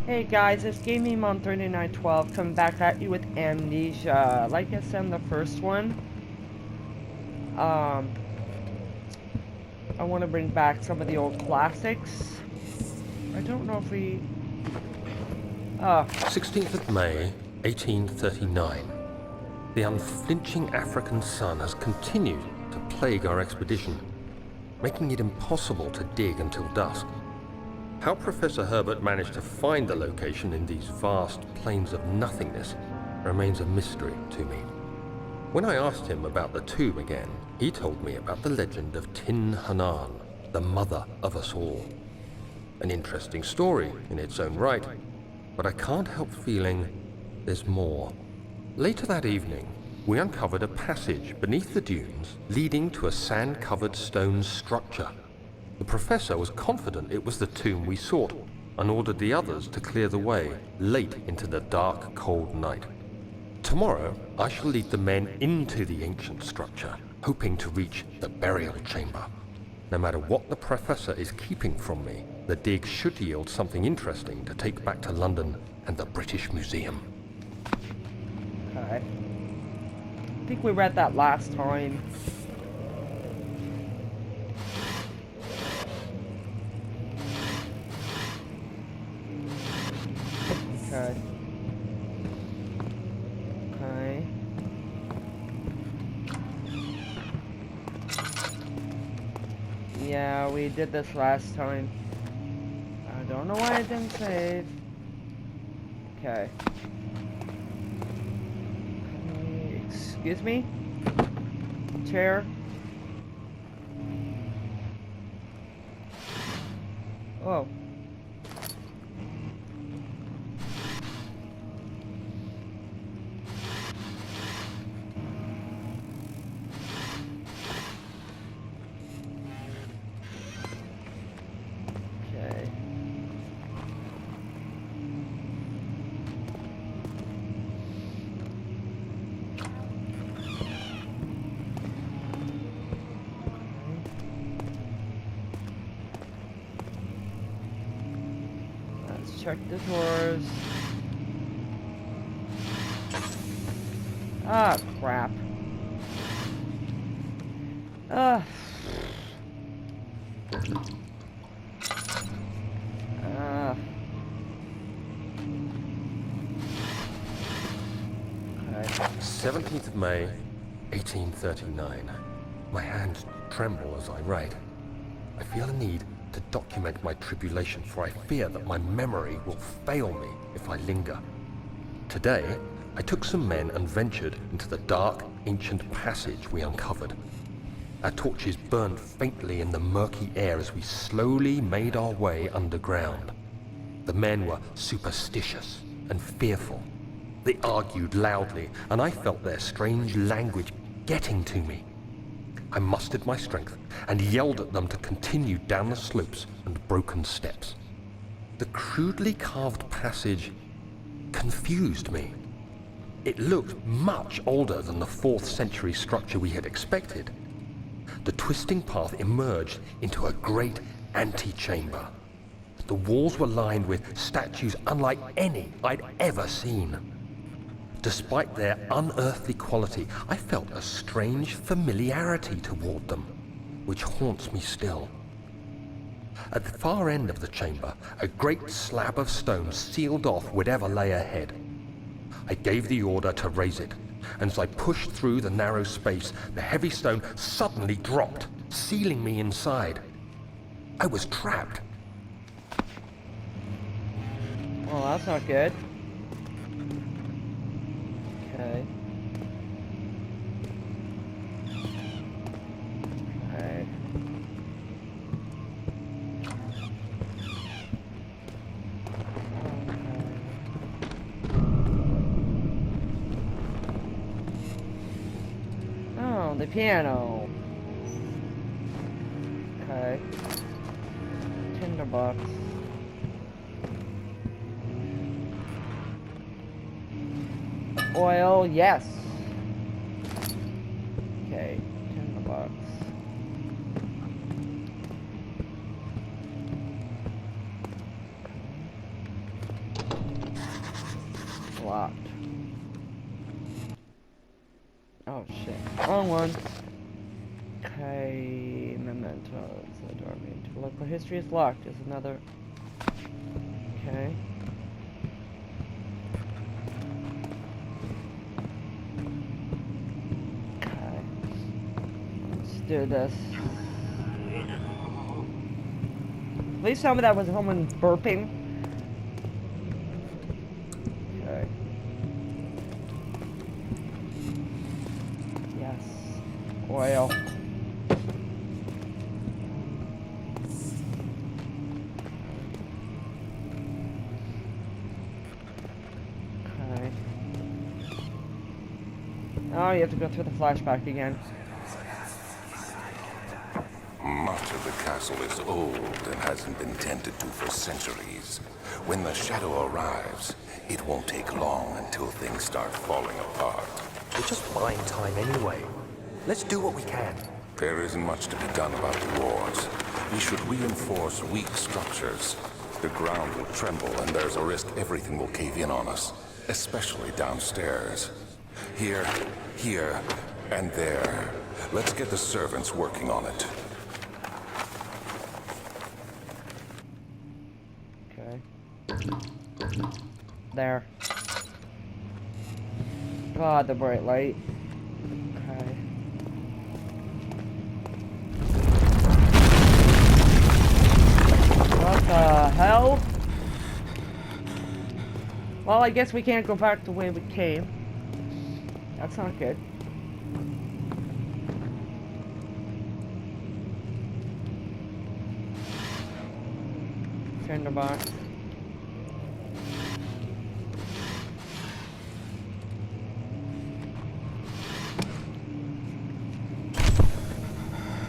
Hey guys, it's Gaming Mom 3912 coming back at you with Amnesia. Like I said in the first one, I want to bring back some of the old classics. I don't know if we... 16th of May, 1839. The unflinching African sun has continued to plague our expedition, making it impossible to dig until dusk. How Professor Herbert managed to find the location in these vast plains of nothingness remains a mystery to me. When I asked him about the tomb again, he told me about the legend of Tin Hanan, the mother of us all. An interesting story in its own right, but I can't help feeling there's more. Later that evening, we uncovered a passage beneath the dunes leading to a sand-covered stone structure. The professor was confident it was the tomb we sought and ordered the others to clear the way late into the dark, cold night. Tomorrow, I shall lead the men into the ancient structure, hoping to reach the burial chamber. No matter what the professor is keeping from me, the dig should yield something interesting to take back to London and the British Museum. Okay. I think we read that last time. Okay. Okay. Yeah, we did this last time. I don't know why I didn't save. Okay. Excuse me? Chair? Oh. Okay. Let's check the doors. Ah, crap. Ah. Okay. 17th of May, 1839. My hands tremble as I write. I feel a need to document my tribulation, for I fear that my memory will fail me if I linger. Today, I took some men and ventured into the dark, ancient passage we uncovered. Our torches burned faintly in the murky air as we slowly made our way underground. The men were superstitious and fearful. They argued loudly, and I felt their strange language getting to me. I mustered my strength and yelled at them to continue down the slopes and broken steps. The crudely carved passage confused me. It looked much older than the 4th century structure we had expected. The twisting path emerged into a great antechamber. The walls were lined with statues unlike any I'd ever seen. Despite their unearthly quality, I felt a strange familiarity toward them, which haunts me still. At the far end of the chamber, a great slab of stone sealed off whatever lay ahead. I gave the order to raise it, and as I pushed through the narrow space, the heavy stone suddenly dropped, sealing me inside. I was trapped. Well, that's not good. Okay. Okay. Oh, the piano. Okay. Tinderbox. Oil, yes. Okay, $10. locked. Oh shit. Wrong one. Okay, mementos. The door to local history is locked. There's another. Okay. Okay. Let's do this. Please tell me that was someone burping. Okay. Yes. Oil. Okay. Oh, you have to go through the flashback again. Much of the castle is old and hasn't been tended to for centuries. When the shadow arrives, it won't take long until things start falling apart. We're just buying time anyway. Let's do what we can. There isn't much to be done about the walls. We should reinforce weak structures. The ground will tremble and there's a risk everything will cave in on us, especially downstairs. Here, and there. Let's get the servants working on it. There. God, the bright light. Okay. What the hell? Well, I guess we can't go back the way we came. That's not good. Tinderbox.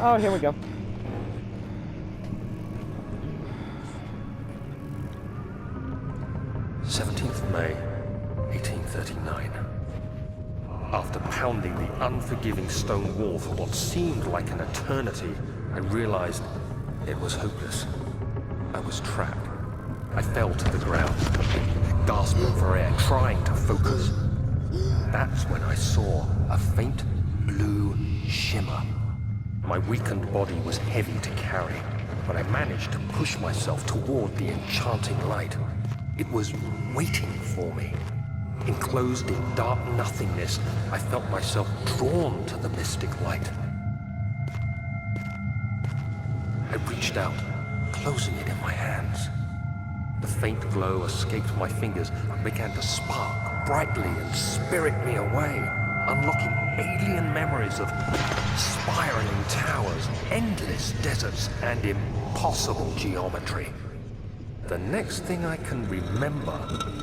Oh, here we go. May 1839. After pounding the unforgiving stone wall for what seemed like an eternity, I realized it was hopeless. I was trapped. I fell to the ground, gasping for air, trying to focus. That's when I saw a faint blue shimmer. My weakened body was heavy to carry, but I managed to push myself toward the enchanting light. It was waiting for me. Enclosed in dark nothingness, I felt myself drawn to the mystic light. I reached out, closing it in my hands. The faint glow escaped my fingers and began to spark brightly and spirit me away, unlocking alien memories of spiraling towers, endless deserts, and impossible geometry. The next thing I can remember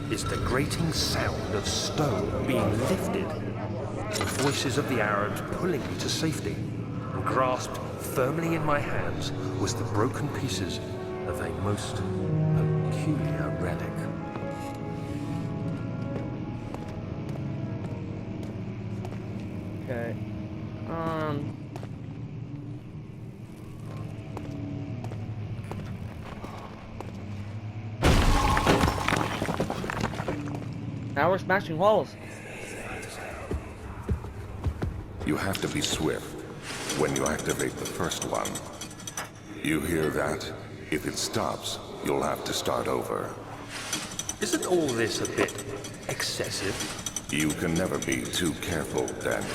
is the grating sound of stone being lifted, the voices of the Arabs pulling me to safety, and grasped firmly in my hands was the broken pieces of a most peculiar relic. Okay. Now we're smashing walls. You have to be swift when you activate the first one. You hear that? If it stops, you'll have to start over. Isn't all this a bit excessive? You can never be too careful, Daniel.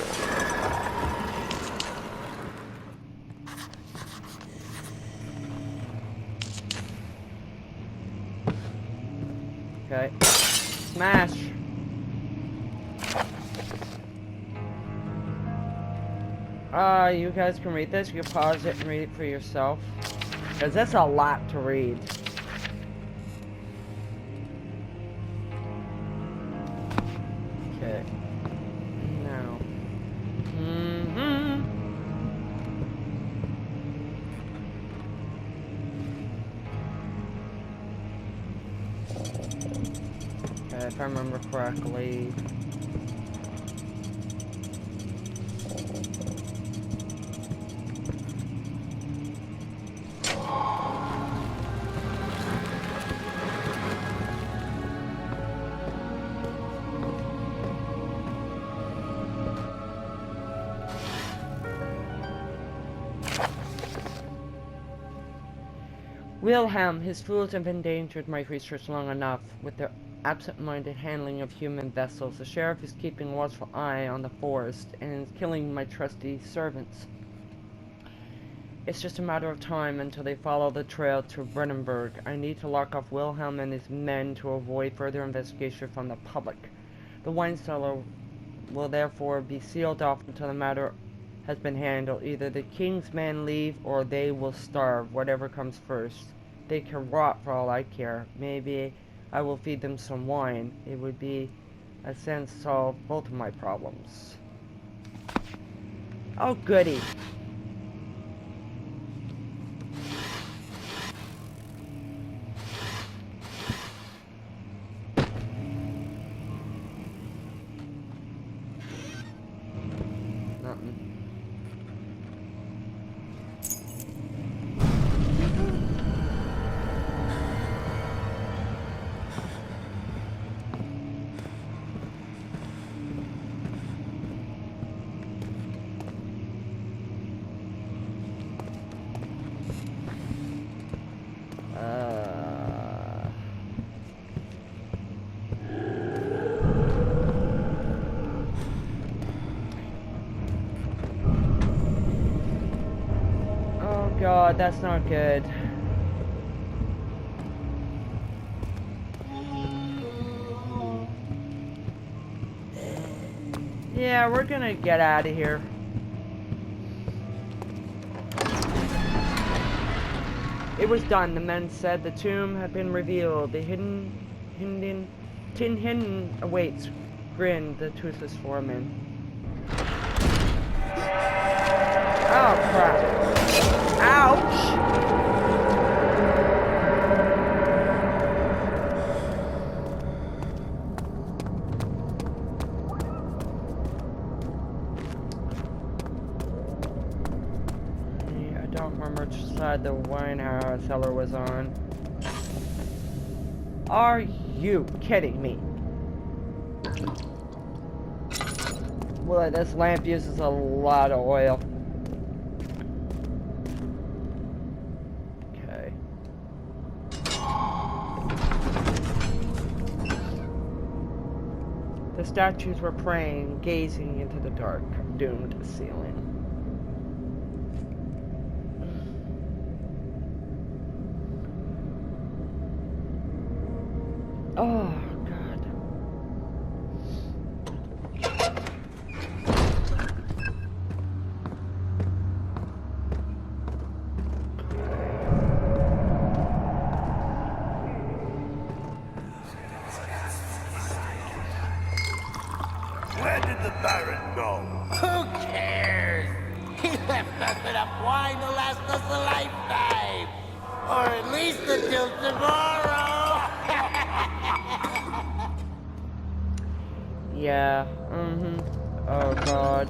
Okay. Smash. You guys can read this. You can pause it and read it for yourself. Because that's a lot to read. Okay. Now. Okay, if I remember correctly. Wilhelm, his fools have endangered my research long enough with their absent-minded handling of human vessels. The sheriff is keeping a watchful eye on the forest and is killing my trusty servants. It's just a matter of time until they follow the trail to Brandenburg. I need to lock off Wilhelm and his men to avoid further investigation from the public. The wine cellar will therefore be sealed off until the matter has been handled. Either the king's men leave or they will starve, whatever comes first. They can rot for all I care. Maybe I will feed them some wine. It would be a sense solve both of my problems. Oh goody. Nothing. Oh god, that's not good. Yeah, we're gonna get out of here. It was done. The men said the tomb had been revealed. The hidden awaits, grinned the toothless foreman. Oh crap. Ouch! I don't remember which side the wine cellar was on. Are you kidding me? Well, this lamp uses a lot of oil. Okay. The statues were praying, gazing into the dark, doomed ceiling. Oh, God. Where did the Baron go? Who cares? He left us enough wine to last us a lifetime. Or at least until tomorrow. Yeah, Oh, God.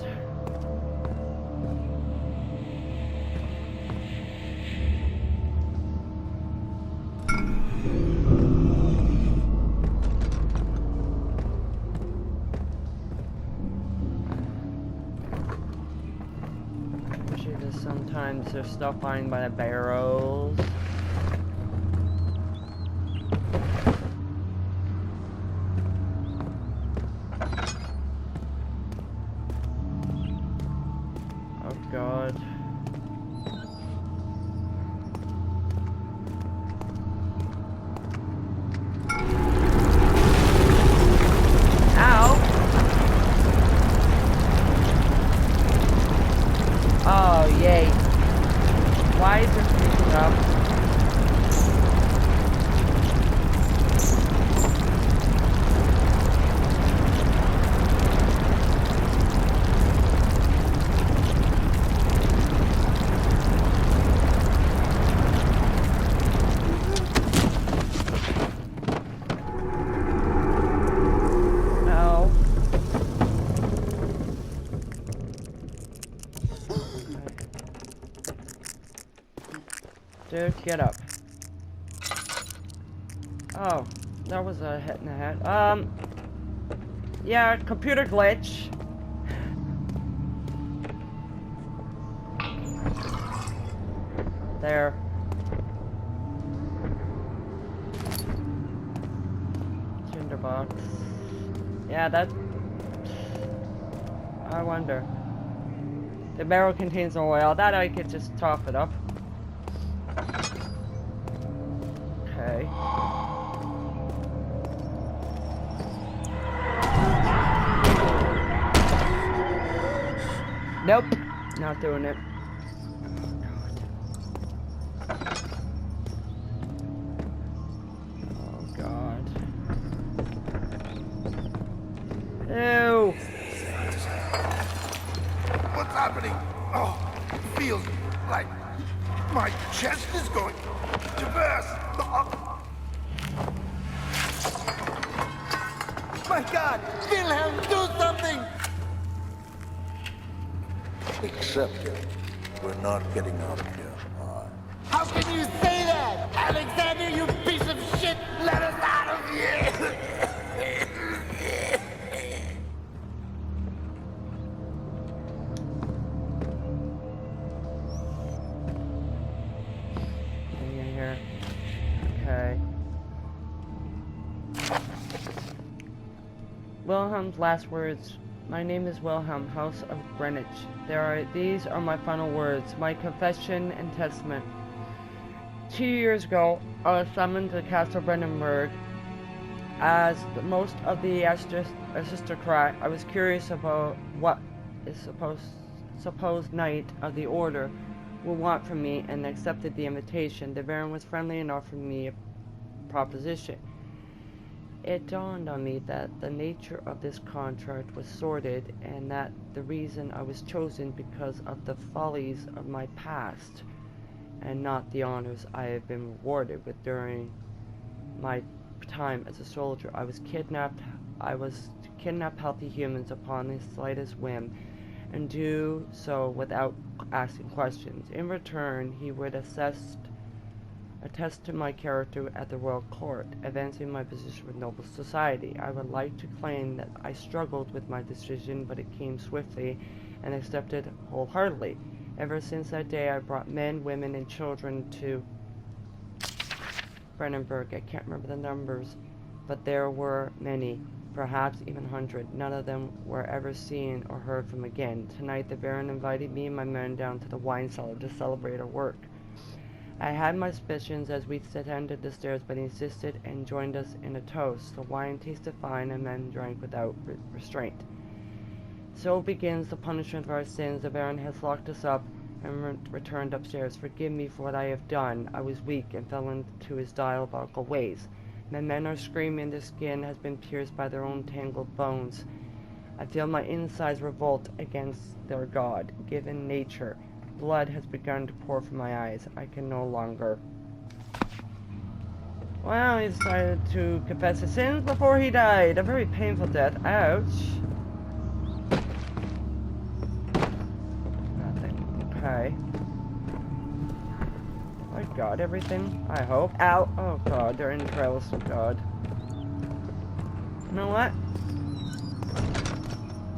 Especially because sometimes there's stuff lying by the barrels. Oh God. Ow! Oh yay. Why is this picking up? Dude, get up. Oh, that was a hit in the head. Yeah, computer glitch. There. box. Yeah, that... I wonder. The barrel contains no oil. That I could just top it up. Okay. Nope. Not doing it. Oh God. Ew. What's happening? Oh, it feels like my chest is going to burst. My God! Wilhelm, do something! Except we're not getting out of here. How can you say that? Alexander, you piece of shit! Let us out of here! In here. Okay. Wilhelm's last words. My name is Wilhelm, House of Greenwich. These are my final words, my confession and testament. 2 years ago, I was summoned to Castle Brandenburg. As most of the aristocrat, I was curious about what is supposed knight of the order would want from me, and accepted the invitation. The Baron was friendly and offered me a proposition. It dawned on me that the nature of this contract was sordid, and that the reason I was chosen because of the follies of my past, and not the honors I have been rewarded with during my time as a soldier. I was to kidnap healthy humans upon the slightest whim, and do so without asking questions. In return, he would attest to my character at the royal court, advancing my position with noble society. I would like to claim that I struggled with my decision, but it came swiftly and accepted wholeheartedly. Ever since that day, I brought men, women, and children to Brandenburg. I can't remember the numbers, but there were many, perhaps even 100. None of them were ever seen or heard from again. Tonight, the Baron invited me and my men down to the wine cellar to celebrate our work. I had my suspicions as we ascended the stairs, but he insisted and joined us in a toast. The wine tasted fine, and men drank without restraint. So begins the punishment of our sins. The Baron has locked us up and returned upstairs. Forgive me for what I have done. I was weak and fell into his diabolical ways. My men are screaming. Their skin has been pierced by their own tangled bones. I feel my insides revolt against their God, given nature. Blood has begun to pour from my eyes. I can no longer. Well, he decided to confess his sins before he died. A very painful death. Ouch. Nothing. Okay. I got everything, I hope. Ow. Oh god, they're entrails. Oh god. You know what?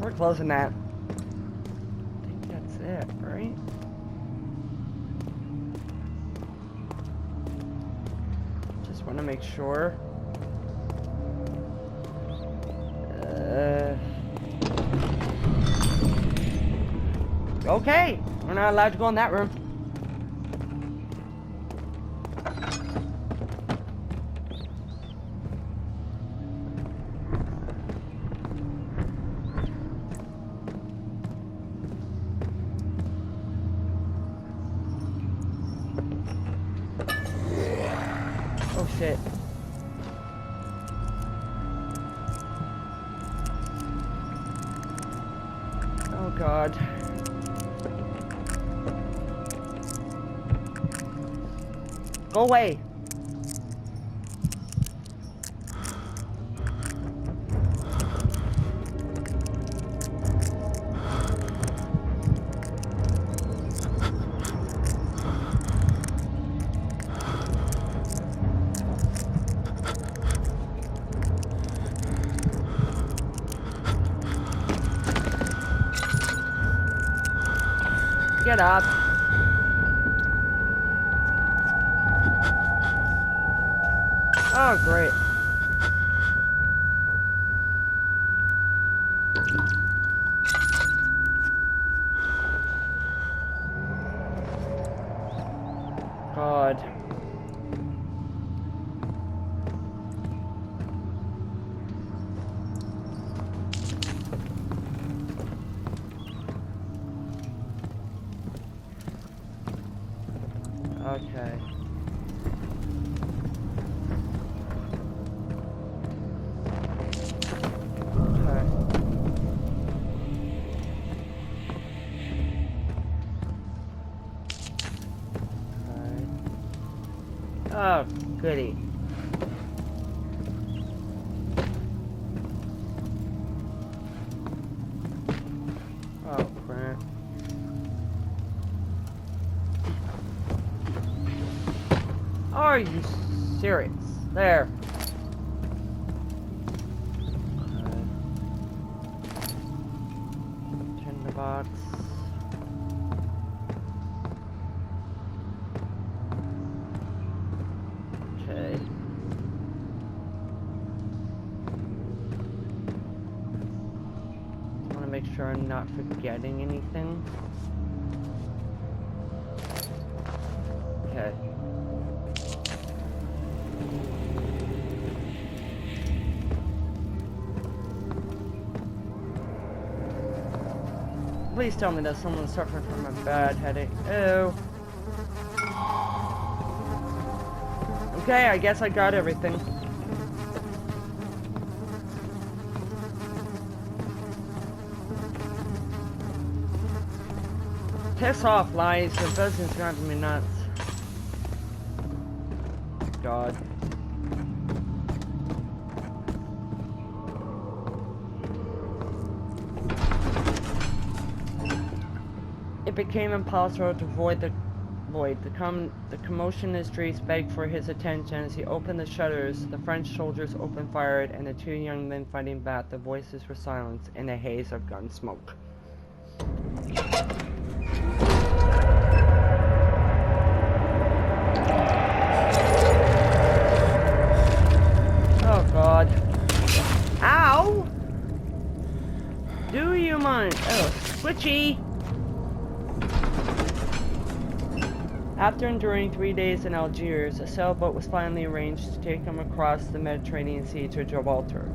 We're closing that. I think that's it, right? Just want to make sure. Okay, we're not allowed to go in that room. Oh shit. Oh god. Go away. Get up. Oh, great. Okay. Okay. Oh, goody. Oh, crap. Are you serious? There. Okay. Turn the box. Okay. Just want to make sure I'm not forgetting anything. Okay. Please tell me that someone's suffering from a bad headache. Oh. Okay, I guess I got everything. Piss off, lies. The buzzing's driving me nuts. God. It became impossible to avoid the void. The commotion in the streets begged for his attention. As he opened the shutters, the French soldiers opened fire, and the two young men fighting back. The voices were silenced in a haze of gun smoke. Oh God. Ow! Do you mind? Oh, switchy! After enduring 3 days in Algiers, a sailboat was finally arranged to take him across the Mediterranean Sea to Gibraltar.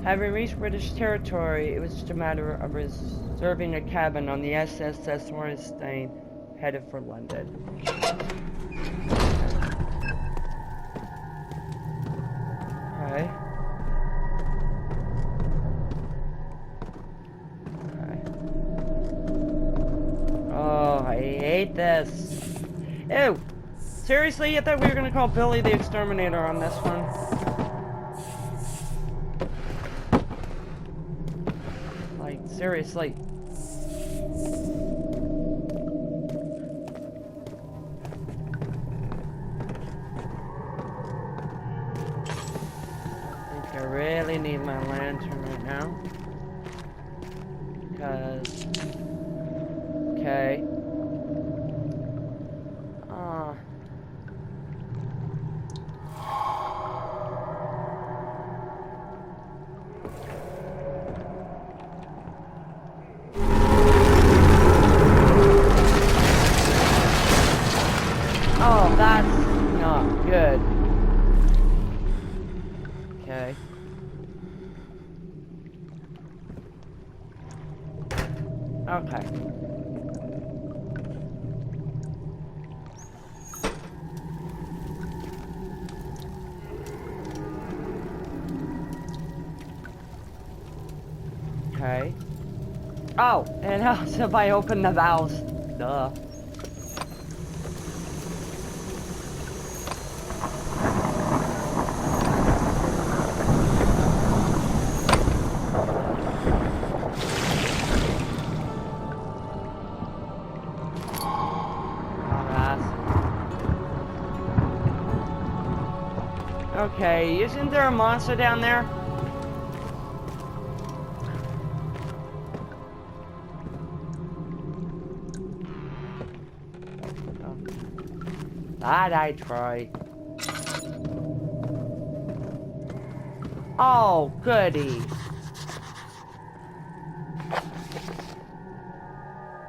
Having reached British territory, it was just a matter of reserving a cabin on the SS Ornstein, headed for London. Okay. Oh, I hate this. Ew! Seriously, you thought we were gonna call Billy the Exterminator on this one? Like, seriously. I think I really need my lantern right now. Because... Okay. Oh, that's not good. Okay. Okay. Okay. Oh, and also if I open the valves. Duh. Okay, isn't there a monster down there? That I tried. Oh, goody.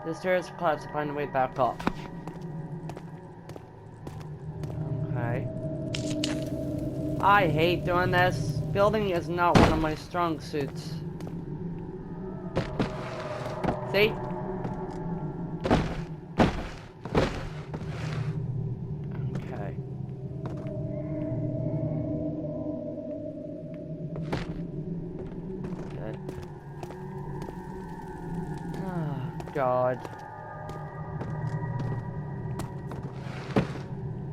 The stairs collapse to find a way back up. Okay. I hate doing this. Building is not one of my strong suits. See? God.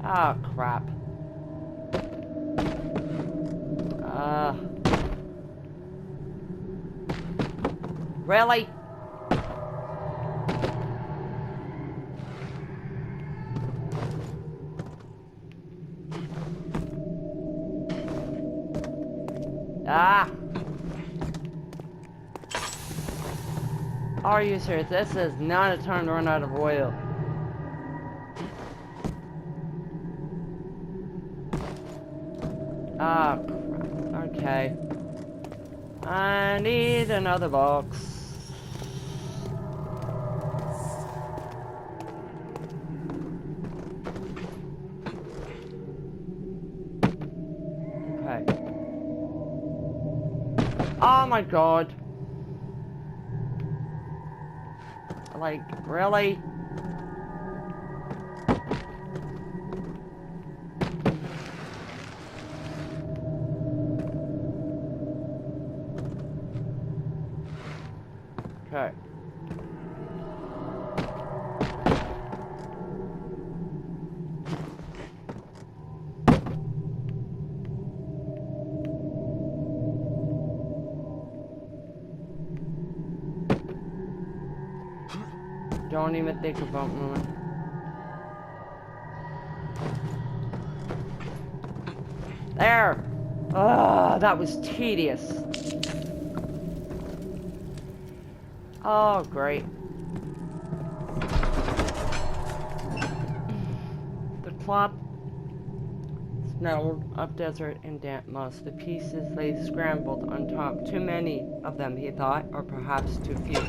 Ah, crap. Really? Ah! Are you serious? This is not a time to run out of oil. Ah, crap. Okay. I need another box. Okay. Oh my God. Like, really? Okay. Don't even think about moving. There! Ugh, that was tedious. Oh, great. The cloth smelled of desert and damp moss. The pieces lay scrambled on top. Too many of them, he thought, or perhaps too few.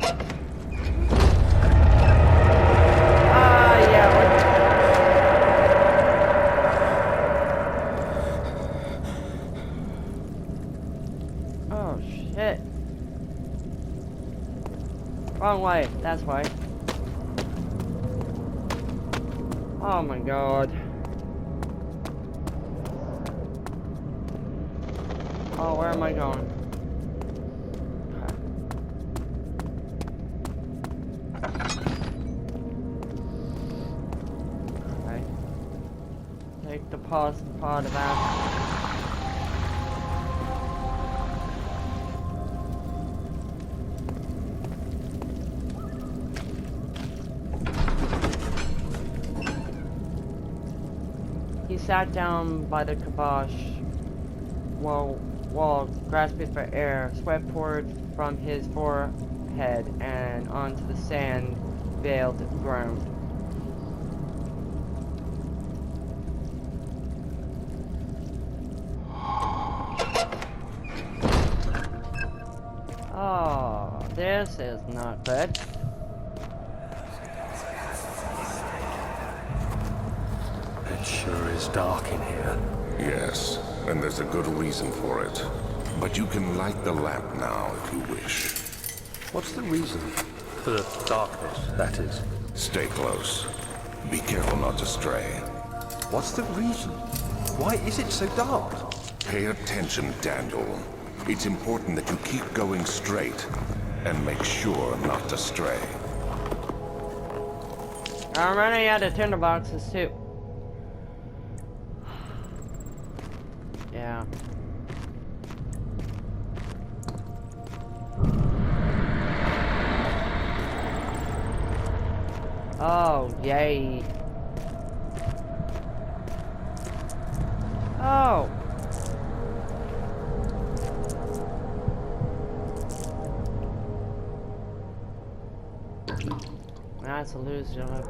Oh, shit. Wrong way, that's why. Oh my God. Oh, where am I going? Okay. Take the pot of acid. He sat down by the kibosh wall, grasping for air. Sweat poured from his forehead and onto the sand-veiled ground. Oh, this is not good. It sure is dark in here. Yes, and there's a good reason for it. But you can light the lamp now if you wish. What's the reason? For the darkness, that is. Stay close. Be careful not to stray. What's the reason? Why is it so dark? Pay attention, Daniel. It's important that you keep going straight and make sure not to stray. I'm running out of tinderboxes too. Yeah. Oh, yay. Oh. That's a lose, you don't have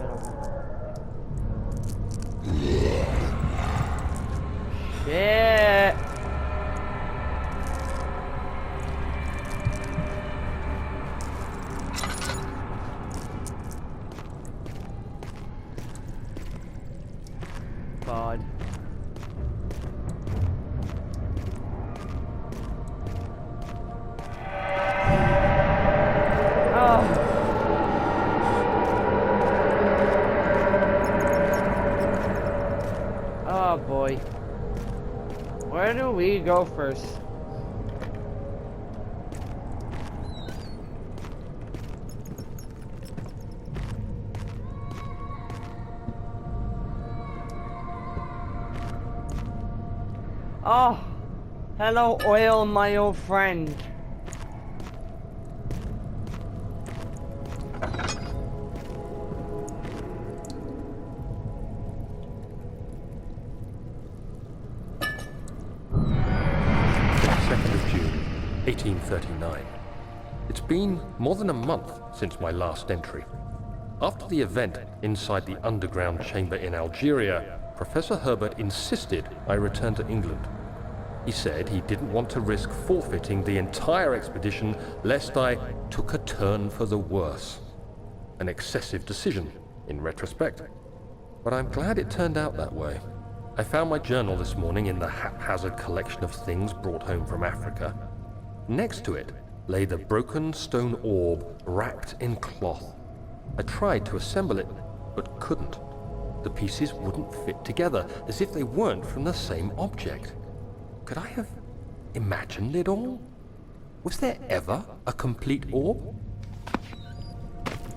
Shit. God. Oh. Oh boy. Where do we go first? Oh, hello, oil, my old friend. June 1839. It's been more than a month since my last entry. After the event inside the underground chamber in Algeria, Professor Herbert insisted I return to England. He said he didn't want to risk forfeiting the entire expedition lest I took a turn for the worse. An excessive decision, in retrospect. But I'm glad it turned out that way. I found my journal this morning in the haphazard collection of things brought home from Africa. Next to it lay the broken stone orb wrapped in cloth. I tried to assemble it, but couldn't. The pieces wouldn't fit together, as if they weren't from the same object. Could I have imagined it all? Was there ever a complete orb?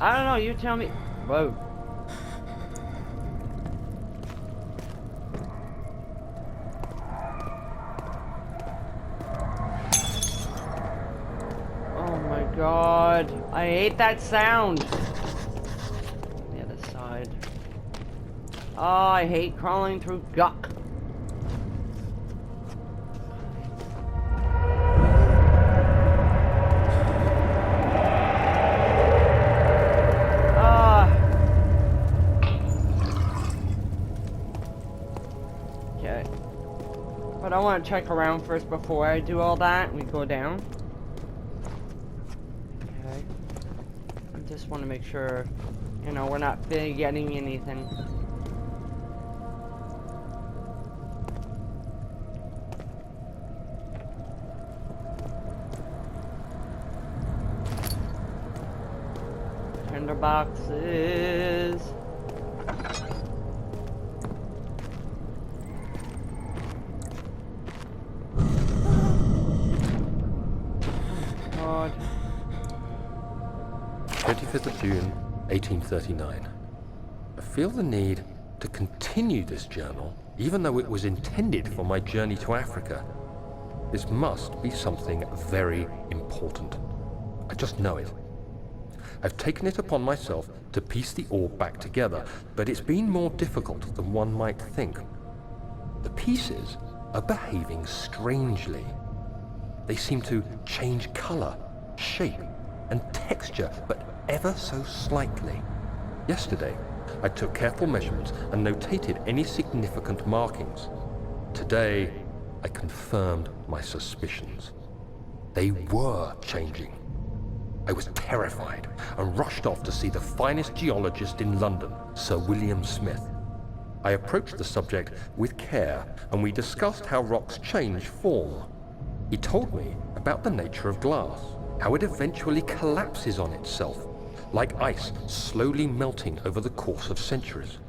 I don't know, you tell me. Whoa. Oh my god. I hate that sound. The other side. Oh, I hate crawling through guck. Okay. But I want to check around first before I do all that. We go down. Okay. I just want to make sure, you know, we're not forgetting anything. Tender boxes. God. 25th of June, 1839. I feel the need to continue this journal, even though it was intended for my journey to Africa. This must be something very important. I just know it. I've taken it upon myself to piece the orb back together, but it's been more difficult than one might think. The pieces are behaving strangely. They seem to change color, shape, and texture, but ever so slightly. Yesterday, I took careful measurements and notated any significant markings. Today, I confirmed my suspicions. They were changing. I was terrified and rushed off to see the finest geologist in London, Sir William Smith. I approached the subject with care and we discussed how rocks change form. He told me about the nature of glass, how it eventually collapses on itself, like ice slowly melting over the course of centuries.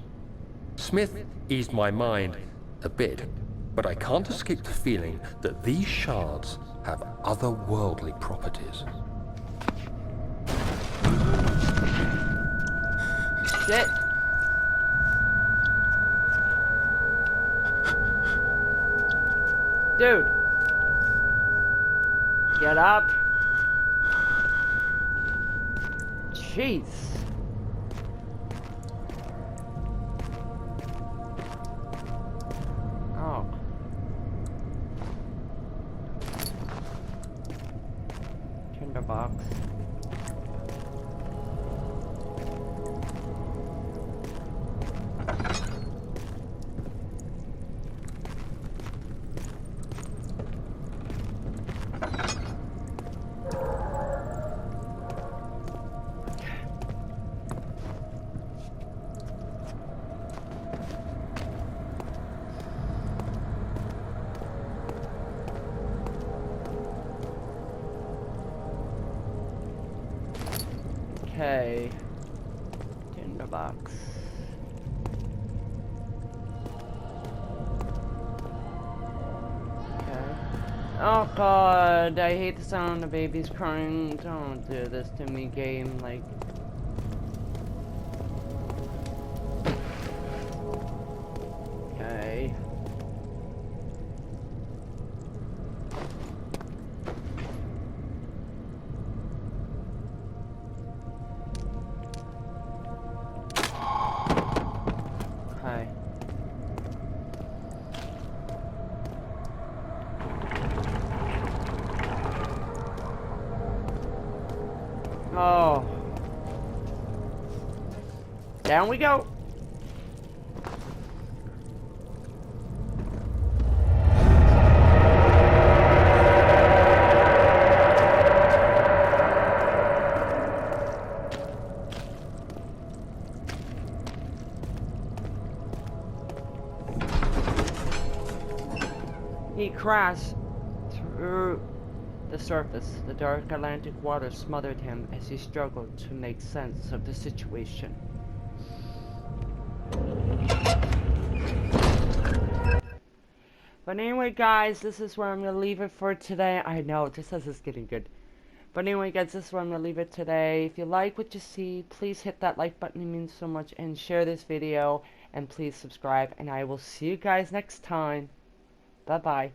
Smith eased my mind a bit, but I can't escape the feeling that these shards have otherworldly properties. Shit. Dude. Get up. Jeez. Oh. Tinderbox. Okay. Tinderbox. Okay. Oh god, I hate the sound of babies crying. Don't do this to me, game. Like. Okay. Oh. Down we go. He crashed through the surface. The dark Atlantic water smothered him as he struggled to make sense of the situation. But anyway, guys, this is where I'm going to leave it for today. I know, just as it's getting good. But anyway, guys, this is where I'm going to leave it today. If you like what you see, please hit that like button. It means so much. And share this video. And please subscribe. And I will see you guys next time. Bye-bye.